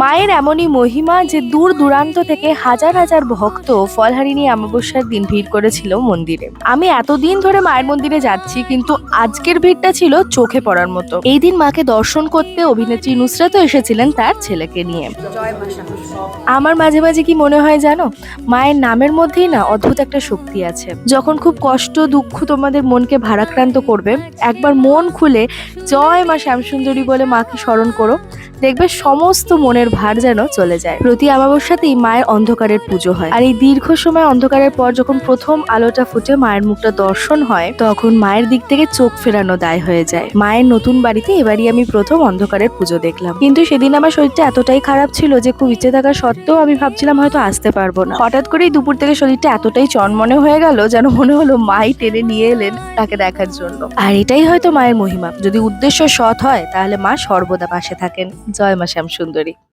মায়ের এমনই মহিমা যে দূর দূরান্ত থেকে হাজার হাজার ভক্ত ফলহারিণী অমাবস্যার দিন ভিড় করেছিল মন্দিরে। আমি এতদিন ধরে মায়ের মন্দিরে যাচ্ছি, কিন্তু আজকের ভিড়টা ছিল চোখে পড়ার মতো। এই দিন মাকে দর্শন করতে অভিনেত্রী নুসরাতও এসেছিলেন তার ছেলেকে নিয়ে। আমার মাঝে মাঝে কি মনে হয় জানো, মায়ের নামের মধ্যেই না অদ্ভুত একটা শক্তি আছে। যখন খুব কষ্ট দুঃখ তোমাদের মনকে ভারাক্রান্ত করবে, একবার মন খুলে জয় মা শ্যামসুন্দরী বলে মাকে স্মরণ করো, দেখবে সমস্ত মনের ভার যেন চলে যায়। প্রতি অমাবস্যাতেই মায়ের অন্ধকারের পুজো হয়, আর এই দীর্ঘ সময় অন্ধকারের পর যখন প্রথম আলোটা ফুটে মায়ের মুখটা দর্শন হয়, তখন মায়ের দিক থেকে চোখ ফেরানো দায় হয়ে যায়। মায়ের নতুন বাড়িতে এবারই আমি প্রথম অন্ধকারের পুজো দেখলাম, কিন্তু সেদিন আমার শরীরটা এতটাই খারাপ ছিল যে খুব ইচ্ছে থাকা সত্ত্বেও আমি ভাবছিলাম হয়তো আসতে পারবো না। হঠাৎ করেই দুপুর থেকে শরীরটা এতটাই চনমনে হয়ে গেল যেন মনে হলো মাই টেনে নিয়ে এলেন তাকে দেখার জন্য। আর এটাই হয়তো মায়ের মহিমা, যদি উদ্দেশ্য সৎ হয় তাহলে মা সর্বদা পাশে থাকেন। জয় মা শ্যামসুন্দরী।